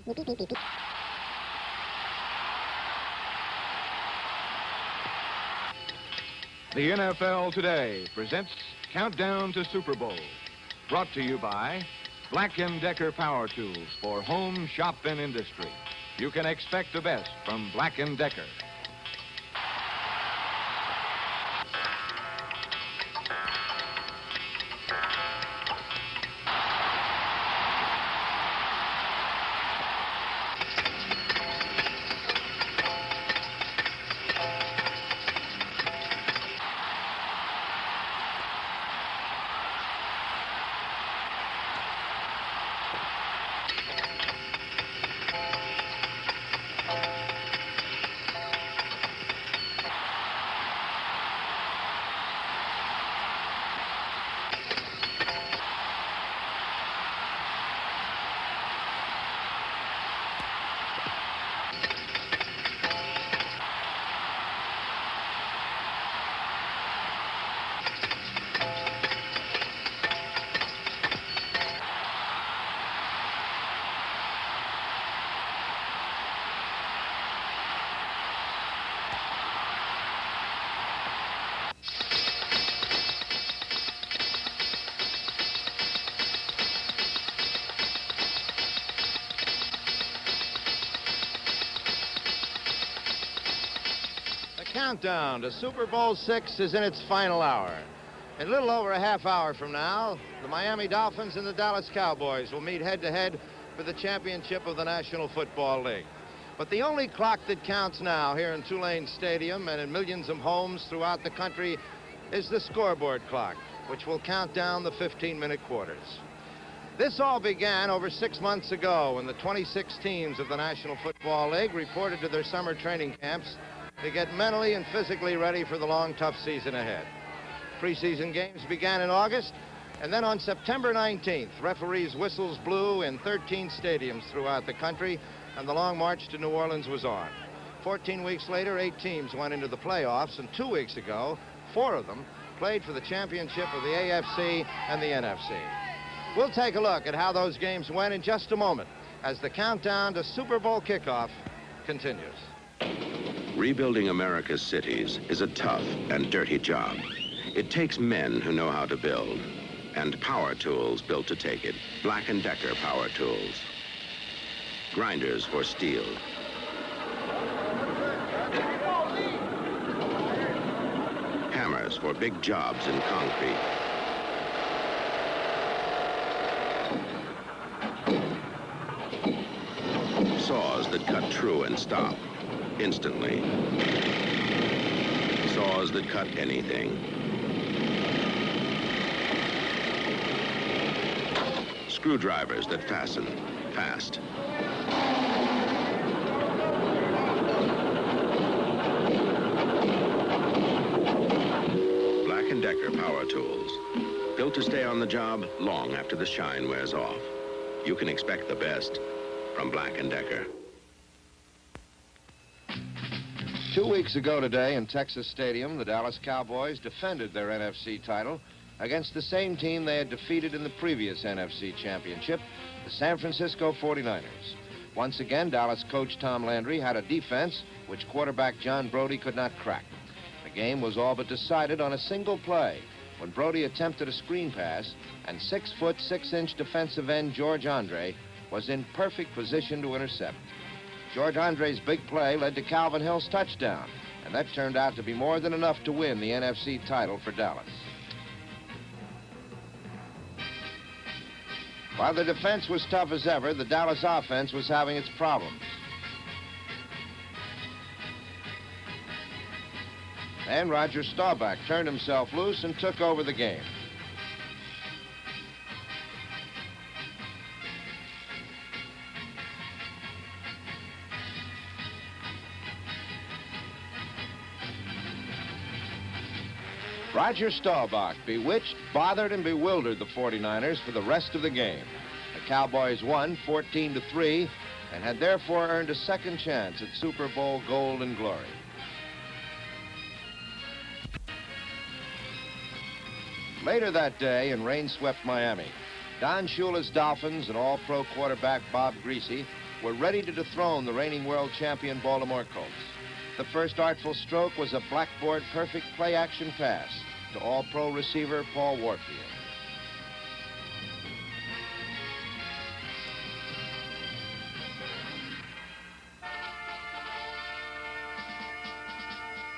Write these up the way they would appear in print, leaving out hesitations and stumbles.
The NFL Today presents Countdown to Super Bowl. Brought to you by Black & Decker Power Tools for home, shop, and industry. You can expect the best from Black & Decker. Countdown to Super Bowl VI is in its final hour. In a little over a half hour from now, the Miami Dolphins and the Dallas Cowboys will meet head-to-head for the championship of the National Football League. But the only clock that counts now here in Tulane Stadium and in millions of homes throughout the country is the scoreboard clock, which will count down the 15-minute quarters. This all began over 6 months ago when the 26 teams of the National Football League reported to their summer training camps to get mentally and physically ready for the long, tough season ahead. Preseason games began in August, and then on September 19th, referees' whistles blew in 13 stadiums throughout the country, and the long march to New Orleans was on. 14 weeks later, 8 teams went into the playoffs, and 2 weeks ago, 4 of them played for the championship of the AFC and the NFC. We'll take a look at how those games went in just a moment as the countdown to Super Bowl kickoff continues. Rebuilding America's cities is a tough and dirty job. It takes men who know how to build and power tools built to take it. Black & Decker Power Tools. Grinders for steel. Hammers for big jobs in concrete. Saws that cut true and stop instantly. Saws that cut anything. Screwdrivers that fasten fast. Black & Decker Power Tools. Built to stay on the job long after the shine wears off. You can expect the best from Black & Decker. 2 weeks ago today in Texas Stadium, the Dallas Cowboys defended their NFC title against the same team they had defeated in the previous NFC championship, the San Francisco 49ers. Once again, Dallas coach Tom Landry had a defense which quarterback John Brody could not crack. The game was all but decided on a single play when Brody attempted a screen pass and 6-foot, 6-inch defensive end George Andre was in perfect position to intercept. George Andre's big play led to Calvin Hill's touchdown, and that turned out to be more than enough to win the NFC title for Dallas. While the defense was tough as ever, the Dallas offense was having its problems. And Roger Staubach turned himself loose and took over the game. Roger Staubach bewitched, bothered, and bewildered the 49ers for the rest of the game. The Cowboys won 14-3 and had therefore earned a second chance at Super Bowl gold and glory. Later that day in rain-swept Miami, Don Shula's Dolphins and all-pro quarterback Bob Greasy were ready to dethrone the reigning world champion Baltimore Colts. The first artful stroke was a blackboard perfect play-action pass to all-pro receiver Paul Warfield.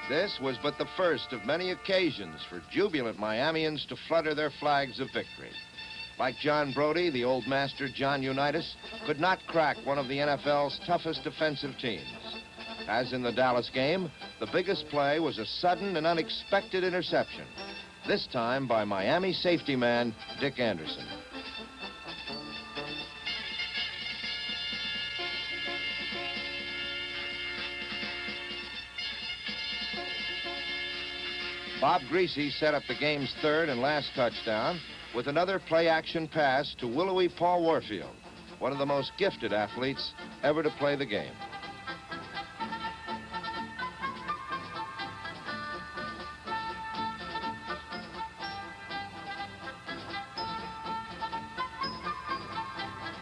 This was but the first of many occasions for jubilant Miamians to flutter their flags of victory. Like John Brody, the old master John Unitas could not crack one of the NFL's toughest defensive teams. As in the Dallas game, the biggest play was a sudden and unexpected interception, this time by Miami safety man Dick Anderson. Bob Greasy set up the game's third and last touchdown with another play-action pass to willowy Paul Warfield, one of the most gifted athletes ever to play the game.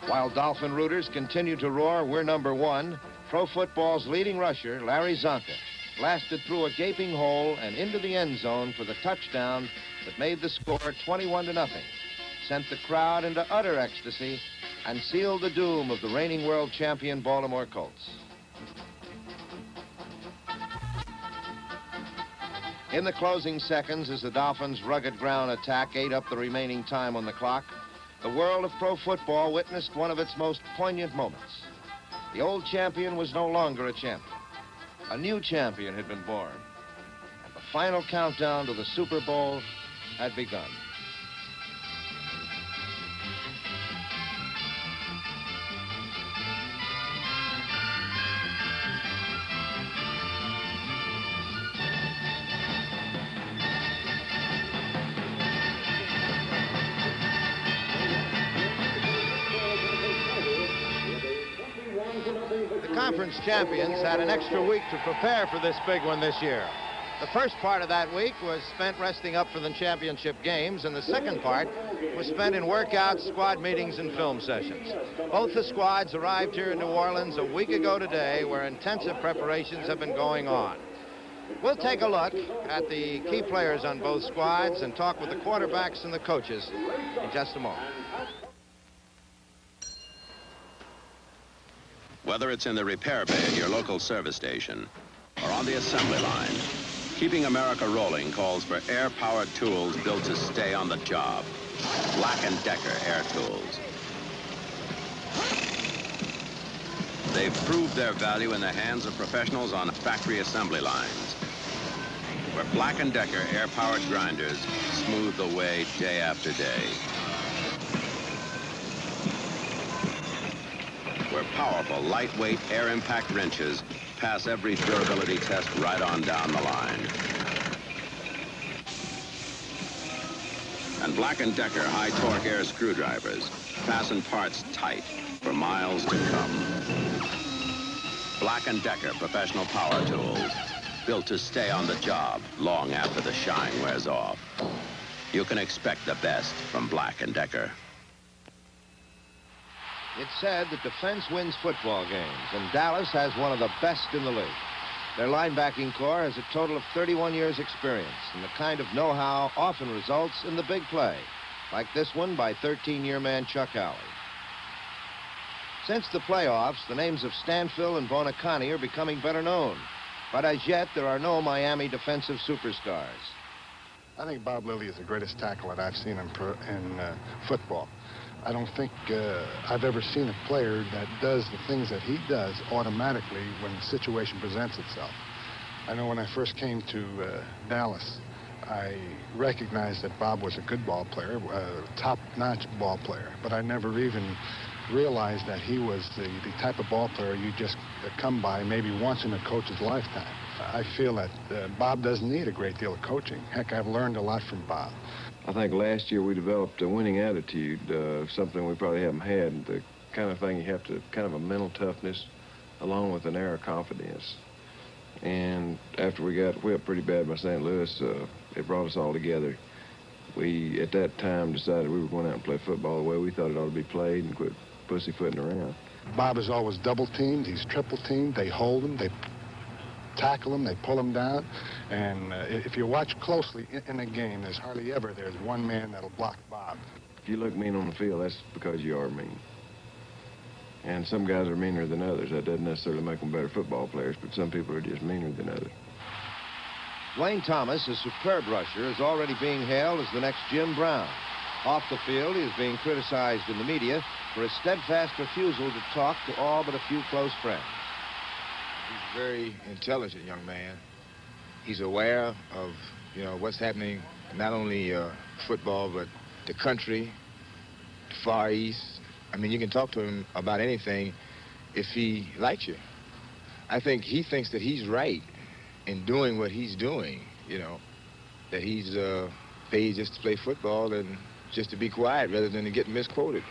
While Dolphin rooters continue to roar, "We're number one," pro football's leading rusher, Larry Zonka, blasted through a gaping hole and into the end zone for the touchdown that made the score 21-0, sent the crowd into utter ecstasy, and sealed the doom of the reigning world champion Baltimore Colts. In the closing seconds, as the Dolphins' rugged ground attack ate up the remaining time on the clock, the world of pro football witnessed one of its most poignant moments. The old champion was no longer a champion. A new champion had been born, and the final countdown to the Super Bowl had begun. The conference champions had an extra week to prepare for this big one this year. The first part of that week was spent resting up for the championship games, and the second part was spent in workouts, squad meetings, and film sessions. Both the squads arrived here in New Orleans a week ago today, where intensive preparations have been going on. We'll take a look at the key players on both squads and talk with the quarterbacks and the coaches in just a moment. Whether it's in the repair bay at your local service station or on the assembly line, keeping America rolling calls for air-powered tools built to stay on the job. Black & Decker air tools. They've proved their value in the hands of professionals on factory assembly lines, where Black & Decker air-powered grinders smooth the way day after day. Where powerful, lightweight, air-impact wrenches pass every durability test right on down the line. And Black & Decker high-torque air screwdrivers fasten parts tight for miles to come. Black & Decker professional power tools, built to stay on the job long after the shine wears off. You can expect the best from Black & Decker. It's said that defense wins football games, and Dallas has one of the best in the league. Their linebacking corps has a total of 31 years' experience, and the kind of know-how often results in the big play, like this one by 13-year man Chuck Howley. Since the playoffs, the names of Stanfill and Bonacani are becoming better known, but as yet, there are no Miami defensive superstars. I think Bob Lilly is the greatest tackle that I've seen in football. I don't think I've ever seen a player that does the things that he does automatically when the situation presents itself. I know when I first came to Dallas, I recognized that Bob was a good ball player, a top-notch ball player, but I never even realized that he was the type of ball player you just come by maybe once in a coach's lifetime. I feel that Bob doesn't need a great deal of coaching. Heck, I've learned a lot from Bob. I think last year we developed a winning attitude, something we probably haven't had. The kind of thing you have to, kind of a mental toughness along with an air of confidence. And after we got whipped pretty bad by St. Louis, it brought us all together. We, at that time, decided we were going out and play football the way we thought it ought to be played and quit pussyfooting around. Bob is always double teamed. He's triple teamed. They hold him. They tackle him. They pull him down. And if you watch closely in a game, there's hardly ever there's one man that'll block Bob. If you look mean on the field, that's because you are mean. And some guys are meaner than others. That doesn't necessarily make them better football players, but some people are just meaner than others. Wayne Thomas, a superb rusher, is already being hailed as the next Jim Brown. Off the field, he is being criticized in the media for his steadfast refusal to talk to all but a few close friends. He's a very intelligent young man. He's aware of, what's happening, not only football, but the country, the Far East. I mean, you can talk to him about anything if he likes you. I think he thinks that he's right in doing what he's doing, that he's paid just to play football and just to be quiet rather than to get misquoted.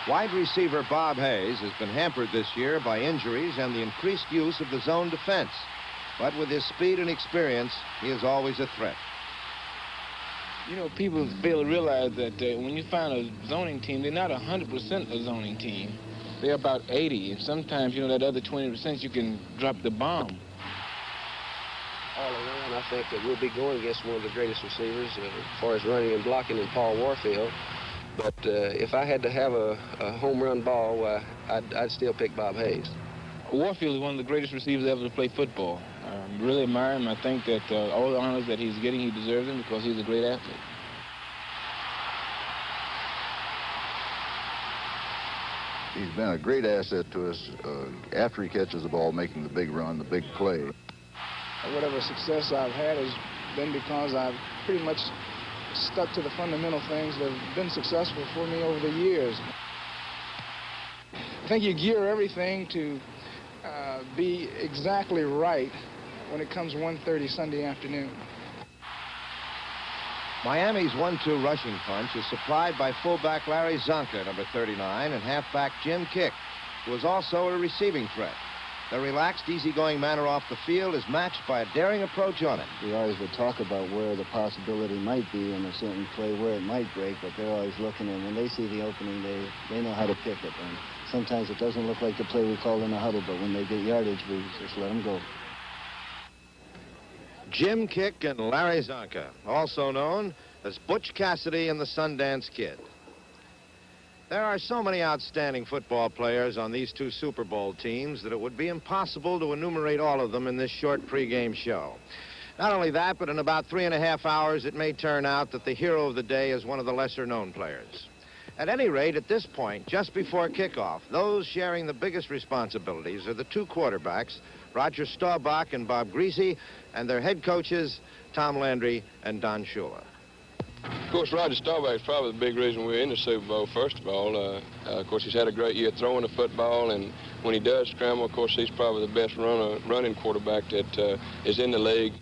Wide receiver Bob Hayes has been hampered this year by injuries and the increased use of the zone defense. But with his speed and experience, he is always a threat. People fail to realize that when you find a zoning team, they're not 100% a zoning team. They're about 80, and sometimes, that other 20% you can drop the bomb. All around, I think that we'll be going against one of the greatest receivers as far as running and blocking in Paul Warfield. But if I had to have a home run ball, I'd still pick Bob Hayes. Warfield is one of the greatest receivers ever to play football. I really admire him. I think that all the honors that he's getting, he deserves them because he's a great athlete. He's been a great asset to us after he catches the ball, making the big run, the big play. Whatever success I've had has been because I've pretty much stuck to the fundamental things that have been successful for me over the years. I think you gear everything to be exactly right when it comes 1:30 Sunday afternoon. Miami's 1-2 rushing punch is supplied by fullback Larry Zonka, number 39, and halfback Jim Kick, who is also a receiving threat. The relaxed, easygoing manner off the field is matched by a daring approach on it. We always would talk about where the possibility might be in a certain play, where it might break, but they're always looking, and when they see the opening, they know how to pick it. And sometimes it doesn't look like the play we called in a huddle, but when they get yardage, we just let them go. Jim Kick and Larry Zonka, also known as Butch Cassidy and the Sundance Kid. There are so many outstanding football players on these two Super Bowl teams that it would be impossible to enumerate all of them in this short pregame show. Not only that, but in about 3.5 hours, it may turn out that the hero of the day is one of the lesser-known players. At any rate, at this point, just before kickoff, those sharing the biggest responsibilities are the two quarterbacks, Roger Staubach and Bob Greasy, and their head coaches, Tom Landry and Don Shula. Of course, Roger Staubach is probably the big reason we're in the Super Bowl, first of all. Of course, he's had a great year throwing the football, and when he does scramble, of course, he's probably the best running quarterback that is in the league.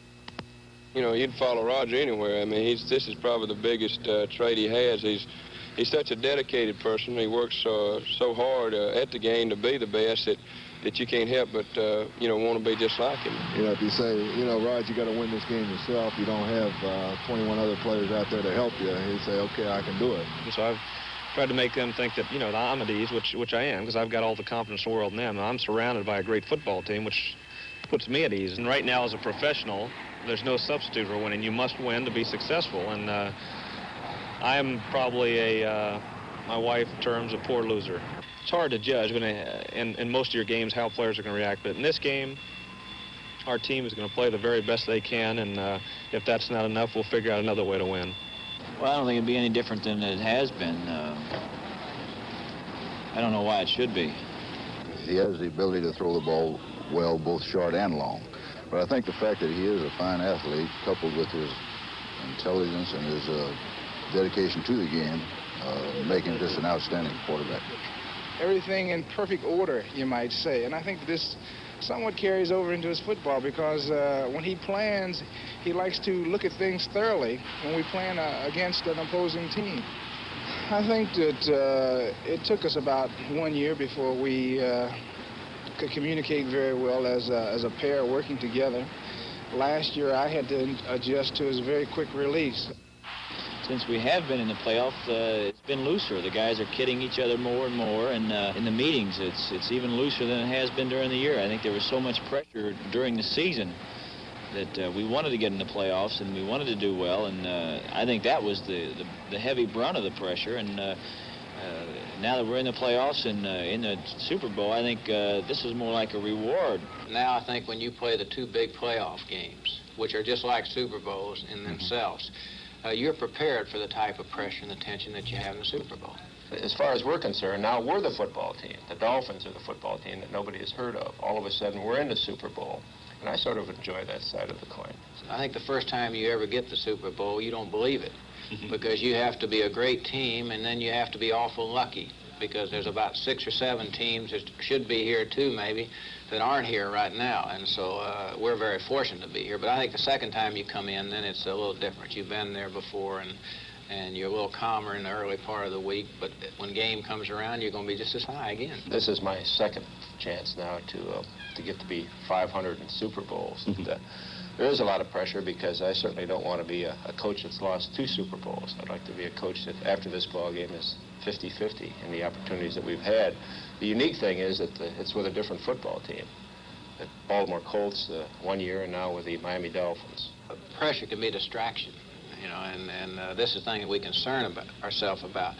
You'd follow Roger anywhere. I mean, this is probably the biggest trait he has. He's such a dedicated person. He works so hard at the game to be the best that you can't help but, want to be just like him. If you say, Rod, you got to win this game yourself. You don't have 21 other players out there to help you. He'd say, okay, I can do it. So I've tried to make them think that, that I'm at ease, which I am, because I've got all the confidence in the world in them. I'm surrounded by a great football team, which puts me at ease. And right now, as a professional, there's no substitute for winning. You must win to be successful. And I am probably my wife terms, a poor loser. It's hard to judge in most of your games how players are going to react, but in this game, our team is going to play the very best they can, and if that's not enough, we'll figure out another way to win. Well, I don't think it'd be any different than it has been. I don't know why it should be. He has the ability to throw the ball well, both short and long. But I think the fact that he is a fine athlete, coupled with his intelligence and his dedication to the game, make him just an outstanding quarterback. Everything in perfect order, you might say. And I think this somewhat carries over into his football because when he plans, he likes to look at things thoroughly when we plan against an opposing team. I think that it took us about 1 year before we could communicate very well as a pair working together. Last year, I had to adjust to his very quick release. since we have been in the playoffs, it's been looser. The guys are kidding each other more and more, and in the meetings, it's even looser than it has been during the year. I think there was so much pressure during the season that we wanted to get in the playoffs and we wanted to do well, and I think that was the heavy brunt of the pressure. And now that we're in the playoffs and in the Super Bowl, I think this is more like a reward. Now I think when you play the two big playoff games, which are just like Super Bowls in themselves, you're prepared for the type of pressure and the tension that you have in the Super Bowl. As far as we're concerned, now we're the football team. The Dolphins are the football team that nobody has heard of. All of a sudden, we're in the Super Bowl. And I sort of enjoy that side of the coin. I think the first time you ever get the Super Bowl, you don't believe it. Because you have to be a great team, and then you have to be awful lucky. Because there's about 6 or 7 teams that should be here, too, maybe, that aren't here right now. And so we're very fortunate to be here. But I think the second time you come in, then it's a little different. You've been there before, and you're a little calmer in the early part of the week. But when game comes around, you're going to be just as high again. This is my second chance now to get to be 500 in Super Bowls. There is a lot of pressure because I certainly don't want to be a coach that's lost 2 Super Bowls. I'd like to be a coach that after this ball game is 50-50 in the opportunities that we've had. The unique thing is that it's with a different football team. The Baltimore Colts 1 year, and now with the Miami Dolphins. Pressure can be a distraction, you know, and this is the thing that we concern ourselves about.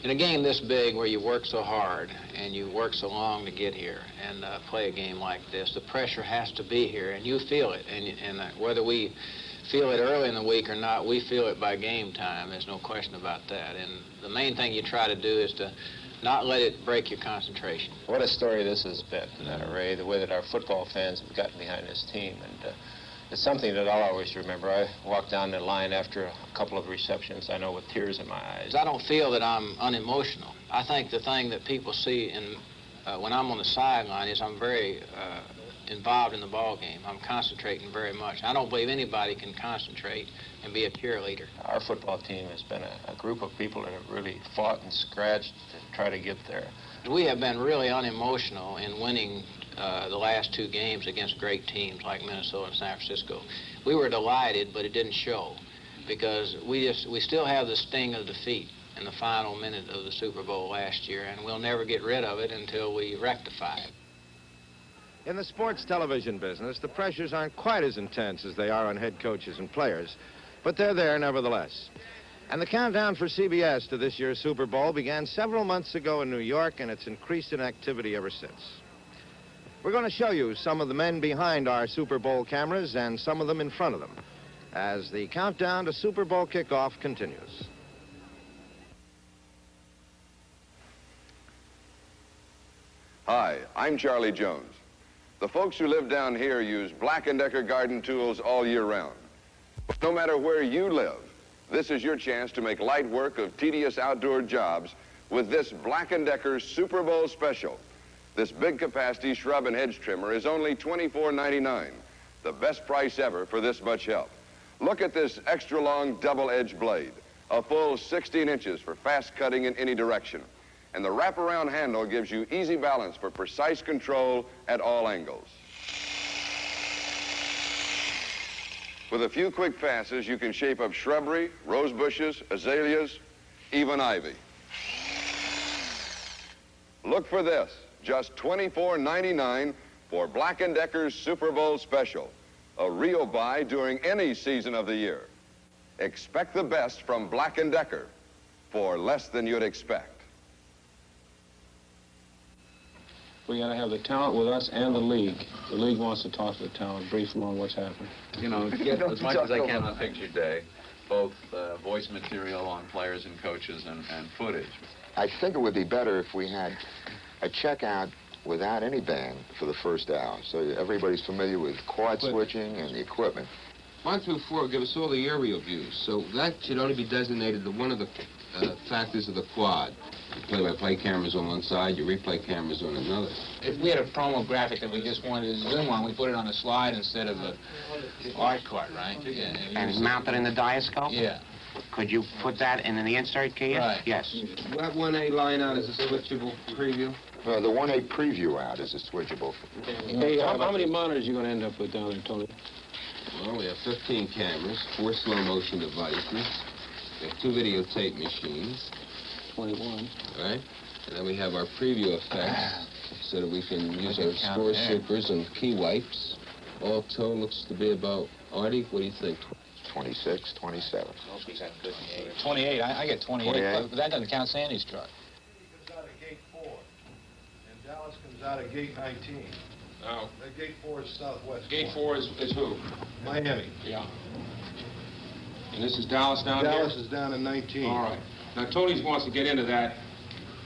In a game this big where you work so hard and you work so long to get here and play a game like this, the pressure has to be here, and you feel it. And whether we feel it early in the week or not, we feel it by game time. There's no question about that. And the main thing you try to do is to not let it break your concentration. What a story this has been, Ray, the way that our football fans have gotten behind this team. And it's something that I'll always remember. I walked down the line after a couple of receptions, I know, with tears in my eyes. I don't feel that I'm unemotional. I think the thing that people see when I'm on the sideline is I'm very involved in the ball game. I'm concentrating very much. I don't believe anybody can concentrate and be a cheerleader. Our football team has been a group of people that have really fought and scratched to try to get there. We have been really unemotional in winning the last 2 games against great teams like Minnesota and San Francisco. We were delighted, but it didn't show because we still have the sting of defeat in the final minute of the Super Bowl last year, and we'll never get rid of it until we rectify it. In the sports television business, the pressures aren't quite as intense as they are on head coaches and players, but they're there nevertheless. And the countdown for CBS to this year's Super Bowl began several months ago in New York, and it's increased in activity ever since. We're going to show you some of the men behind our Super Bowl cameras and some of them in front of them as the countdown to Super Bowl kickoff continues. Hi, I'm Charlie Jones. The folks who live down here use Black & Decker garden tools all year round. But no matter where you live, this is your chance to make light work of tedious outdoor jobs with this Black & Decker Super Bowl special. This big capacity shrub and hedge trimmer is only $24.99, the best price ever for this much help. Look at this extra long double-edged blade, a full 16 inches for fast cutting in any direction. And the wraparound handle gives you easy balance for precise control at all angles. With a few quick passes, you can shape up shrubbery, rose bushes, azaleas, even ivy. Look for this, just $24.99 for Black & Decker's Super Bowl special, a real buy during any season of the year. Expect the best from Black & Decker for less than you'd expect. We got to have the talent with us and the league. The league wants to talk to the talent, brief them on what's happening. You know, get as much as I can on picture day, both voice material on players and coaches and footage. I think it would be better if we had a checkout without any band for the first hour, so everybody's familiar with quad switching and the equipment. 1 through 4 give us all the aerial views, so that should only be designated to one of the factors of the quad. Play-by-play cameras on one side, your replay cameras on another. If we had a promo graphic that we just wanted to zoom on, we put it on a slide instead of a art card, right? Yeah, and mount it in the diascope? Yeah. Could you put that in the insert key? Right. Yes. That 1A line out is a switchable preview? The 1A preview out is a switchable. Hey, how many monitors are you going to end up with down there, Tony? Well, we have 15 cameras, 4 slow-motion devices, We have 2 videotape machines. 21. All right? And then we have our preview effects so that we can use our score sweepers and key wipes. All told looks to be about, Artie, what do you think? 26, 27. 28. I get 28. 28. But that doesn't count Sandy's truck. Comes out of gate 4, and Dallas comes out of gate 19. Oh. Gate 4 is southwest. Gate 4 is who? Miami. Yeah. And this is Dallas down here? Dallas is down in 19. All right. Now, Tony wants to get into that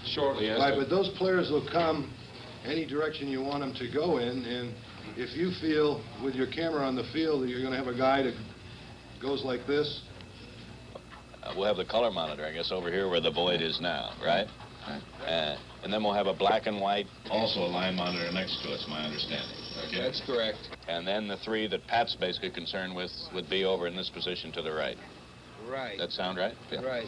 shortly. Right, but those players will come any direction you want them to go in, and if you feel with your camera on the field that you're going to have a guy that goes like this. We'll have the color monitor, I guess, over here where the void is now, right? And then we'll have a black and white. Also a line monitor next to it's my understanding. Okay? That's correct. And then the 3 that Pat's basically concerned with would be over in this position to the right. Right. That sound right? Yeah. Right.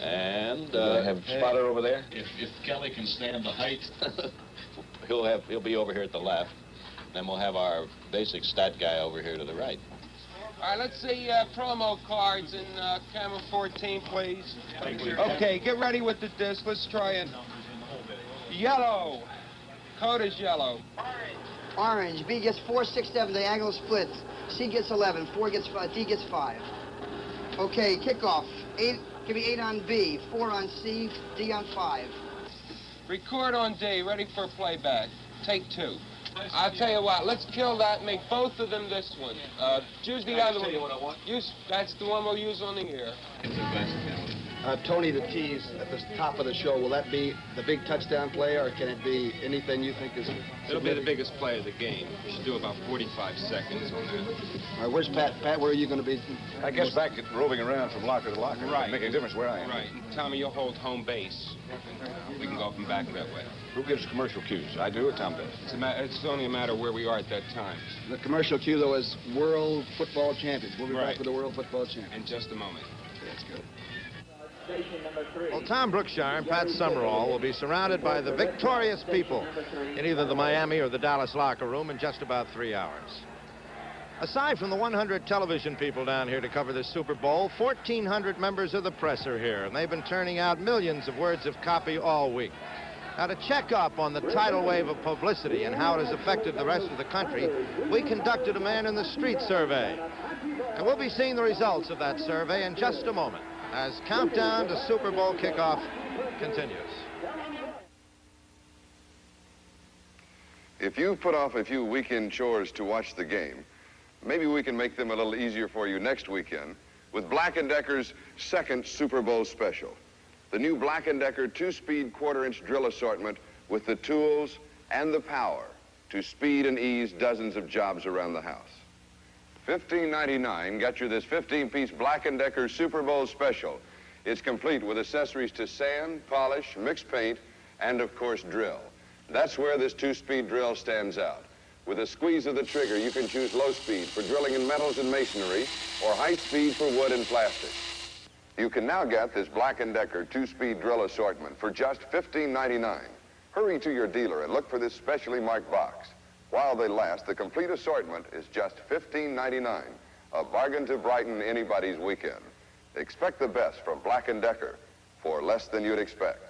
And Do I have spotter over there? If Kelly can stand the height, he'll be over here at the left. Then we'll have our basic stat guy over here to the right. All right, let's see promo cards in camera 14, please. Okay, get ready with the disc. Let's try it. Yellow. Code is yellow. Orange. B gets 4, 6, 7 diagonal splits. C gets 11. 4 gets 5. D gets 5. Okay, kickoff. 8. Give me 8 on B. 4 on C. D on 5. Record on D. Ready for playback. Take 2. I'll tell you what, let's kill that and make both of them this one. Choose the other one. That's the one we'll use on the air. Tony, the tease at the top of the show, will that be the big touchdown play, or can it be anything you think is... It'll be the biggest play of the game. We should do about 45 seconds on that. All right, where's Pat? Pat, where are you going to be? I guess back roving around from locker to locker. Right. Make a difference where I am. Right. Tommy, you'll hold home base. We can go up and back that way. Who gives commercial cues? I do or Tom does? It's only a matter of where we are at that time. The commercial cue, though, is World Football Champions. We'll be back with the World Football Champions. In just a moment. That's good. Well, Tom Brookshire and Pat Summerall will be surrounded by the victorious people in either the Miami or the Dallas locker room in just about 3 hours. Aside from the 100 television people down here to cover this Super Bowl, 1,400 members of the press are here, and they've been turning out millions of words of copy all week. Now, to check up on the tidal wave of publicity and how it has affected the rest of the country, we conducted a man-in-the-street survey. And we'll be seeing the results of that survey in just a moment as countdown to Super Bowl kickoff continues. If you've put off a few weekend chores to watch the game, maybe we can make them a little easier for you next weekend with Black & Decker's second Super Bowl special. The new Black & Decker 2-speed quarter-inch drill assortment with the tools and the power to speed and ease dozens of jobs around the house. $15.99 got you this 15-piece Black & Decker Super Bowl special. It's complete with accessories to sand, polish, mix paint, and, of course, drill. That's where this 2-speed drill stands out. With a squeeze of the trigger, you can choose low speed for drilling in metals and masonry or high speed for wood and plastic. You can now get this Black & Decker 2-speed drill assortment for just $15.99. Hurry to your dealer and look for this specially marked box. While they last, the complete assortment is just $15.99, a bargain to brighten anybody's weekend. Expect the best from Black & Decker for less than you'd expect.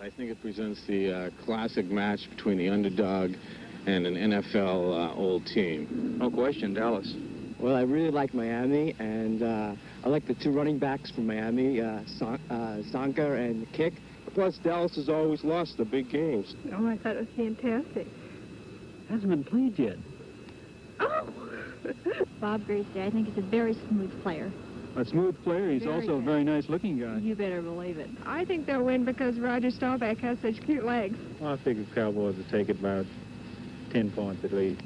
I think it presents the classic match between the underdog and an NFL old team. No question, Dallas. Well, I really like Miami, and I like the 2 running backs from Miami, Zonka and Kick. Plus, Dallas has always lost the big games. Oh, I thought it was fantastic. Hasn't been played yet. Oh! Bob Greasy, I think he's a very smooth player. A smooth player. He's also a very nice-looking guy. You better believe it. I think they'll win because Roger Staubach has such cute legs. Well, I think the Cowboys will take it about 10 points at least.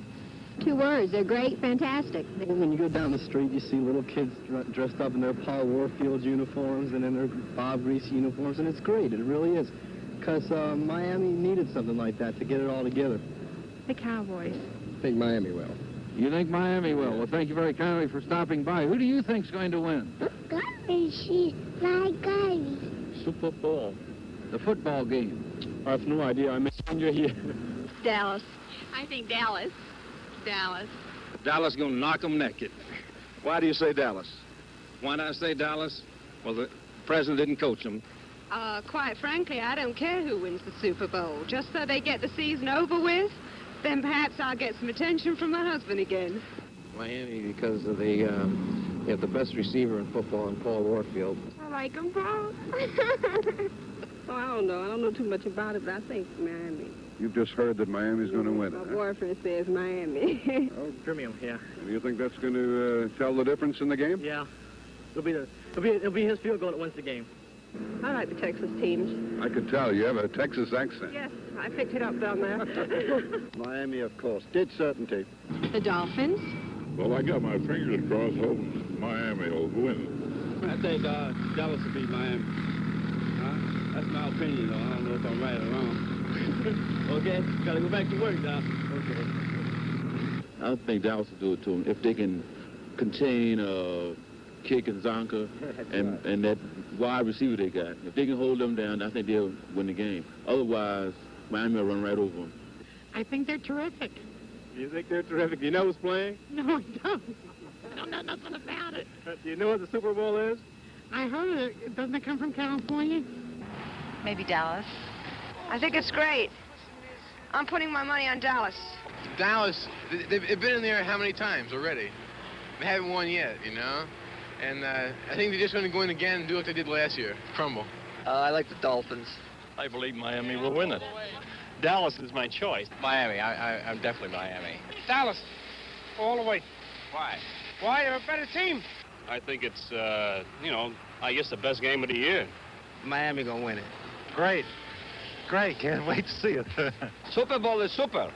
2 words. They're great, fantastic. When you go down the street, you see little kids dressed up in their Paul Warfield uniforms and in their Bob Greasy uniforms, and it's great. It really is. Because Miami needed something like that to get it all together. The Cowboys. I think Miami will. You think Miami will? Well, thank you very kindly for stopping by. Who do you think's going to win? Super Bowl. The football game. I have no idea. I missed you here. Dallas. I think Dallas. Dallas. Dallas gonna knock them naked. Why do you say Dallas? Why not say Dallas? Well, the president didn't coach them. Quite frankly, I don't care who wins the Super Bowl. Just so they get the season over with, then perhaps I'll get some attention from my husband again. Miami, because of they have the best receiver in football in Paul Warfield. I like him, Paul. Oh, I don't know. I don't know too much about it, but I think Miami. You've just heard that Miami's going to win it. My boyfriend says Miami. Oh, premium, yeah. Do you think that's going to tell the difference in the game? Yeah. It'll be his field goal that wins the game. I like the Texas teams. I could tell you have a Texas accent. Yes, I picked it up down there. Miami, of course. Dead certainty. The Dolphins? Well, I got my fingers crossed hoping Miami will win I think Dallas will beat Miami. That's my opinion, though. I don't know if I'm right or wrong. Okay, gotta go back to work now. Okay. I think Dallas will do it to them if they can contain Kick and Zonka and that wide receiver they got. If they can hold them down, I think they'll win the game. Otherwise, Miami will run right over them. I think they're terrific. You think they're terrific? Do you know who's playing? No, I don't. I don't know nothing about it. Do you know what the Super Bowl is? I heard it. Doesn't it come from California? Maybe Dallas. I think it's great. I'm putting my money on Dallas. Dallas, they've been in there how many times already? They haven't won yet, you know? And I think they're just going to go in again and do what they did last year, crumble. I like the Dolphins. I believe Miami will win it. Dallas is my choice. Miami. I'm definitely Miami. Dallas, all the way. Why? Why? They're a better team. I think it's, I guess the best game of the year. Miami gonna win it. Great. Great. Can't wait to see it. Super Bowl is super.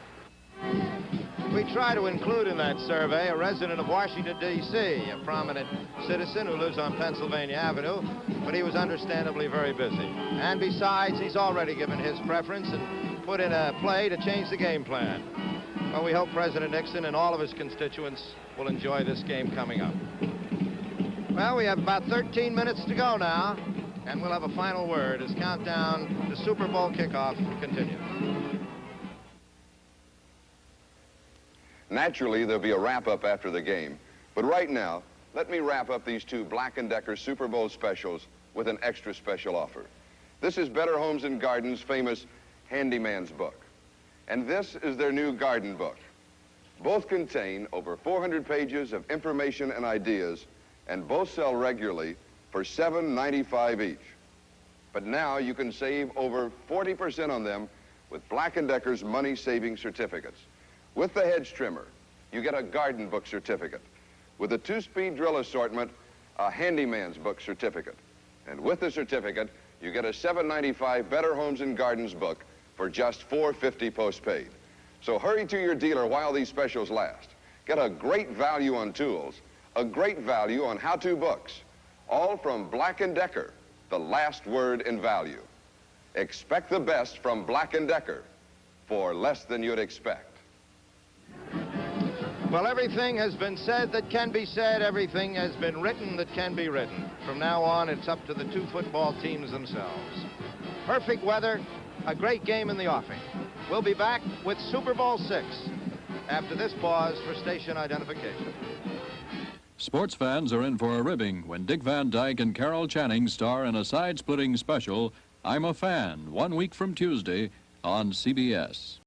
We try to include in that survey a resident of Washington, D.C., a prominent citizen who lives on Pennsylvania Avenue, but he was understandably very busy. And besides, he's already given his preference and put in a play to change the game plan. Well, we hope President Nixon and all of his constituents will enjoy this game coming up. Well, we have about 13 minutes to go now, and we'll have a final word as countdown to Super Bowl kickoff continues. Naturally, there'll be a wrap-up after the game. But right now, let me wrap up these two Black & Decker Super Bowl specials with an extra special offer. This is Better Homes and Gardens' famous Handyman's Book. And this is their new garden book. Both contain over 400 pages of information and ideas, and both sell regularly for $7.95 each. But now you can save over 40% on them with Black & Decker's money-saving certificates. With the hedge trimmer, you get a garden book certificate. With the 2-speed drill assortment, a handyman's book certificate. And with the certificate, you get a $7.95 Better Homes and Gardens book for just $4.50 postpaid. So hurry to your dealer while these specials last. Get a great value on tools, a great value on how-to books, all from Black & Decker, the last word in value. Expect the best from Black & Decker for less than you'd expect. Well, everything has been said that can be said. Everything has been written that can be written. From now on, it's up to the two football teams themselves. Perfect weather, a great game in the offing. We'll be back with Super Bowl VI after this pause for station identification. Sports fans are in for a ribbing when Dick Van Dyke and Carol Channing star in a side-splitting special, I'm a Fan, 1 week from Tuesday on CBS.